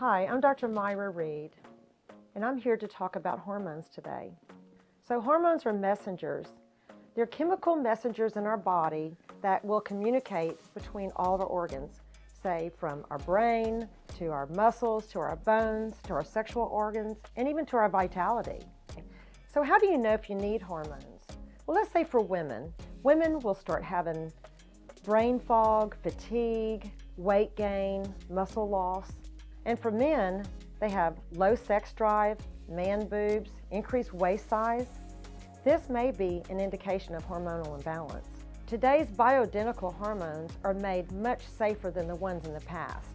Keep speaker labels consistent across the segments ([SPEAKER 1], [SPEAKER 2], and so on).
[SPEAKER 1] Hi, I'm Dr. Myra Reed, and I'm here to talk about hormones today. So hormones are messengers. They're chemical messengers in our body that will communicate between all the organs, say from our brain, to our muscles, to our bones, to our sexual organs, and even to our vitality. So how do you know if you need hormones? Well, let's say for women. Women will start having brain fog, fatigue, weight gain, muscle loss. And for men, they have low sex drive, man boobs, increased waist size. This may be an indication of hormonal imbalance. Today's bioidentical hormones are made much safer than the ones in the past.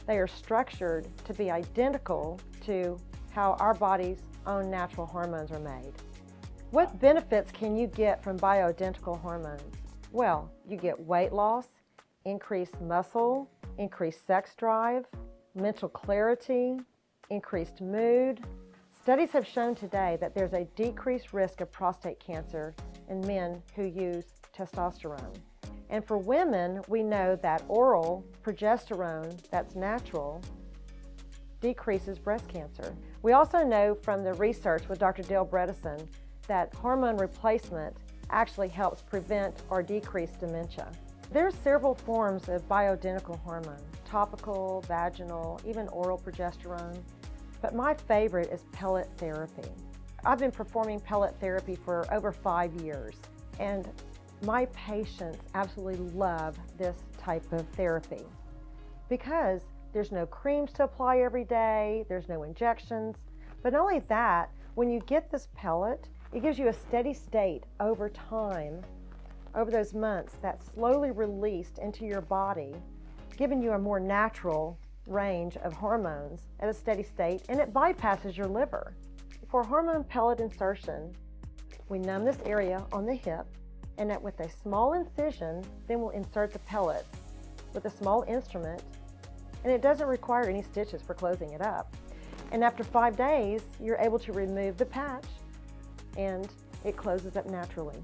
[SPEAKER 1] They are structured to be identical to how our body's own natural hormones are made. What benefits can you get from bioidentical hormones? Well, you get weight loss, increased muscle, increased sex drive, mental clarity, increased mood. Studies have shown today that there's a decreased risk of prostate cancer in men who use testosterone. And for women, we know that oral progesterone that's natural decreases breast cancer. We also know from the research with Dr. Dale Bredesen that hormone replacement actually helps prevent or decrease dementia. There are several forms of bioidentical hormones: topical, vaginal, even oral progesterone. But my favorite is pellet therapy. I've been performing pellet therapy for over 5 years, and my patients absolutely love this type of therapy because there's no creams to apply every day, there's no injections. But not only that, when you get this pellet, it gives you a steady state over time, over those months, that's slowly released into your body, giving you a more natural range of hormones at a steady state, and it bypasses your liver. For hormone pellet insertion, we numb this area on the hip, and with a small incision, then we'll insert the pellets with a small instrument, and it doesn't require any stitches for closing it up. And after 5 days, you're able to remove the patch, and it closes up naturally.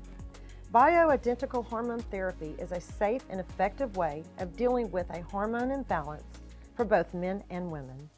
[SPEAKER 1] Bioidentical hormone therapy is a safe and effective way of dealing with a hormone imbalance for both men and women.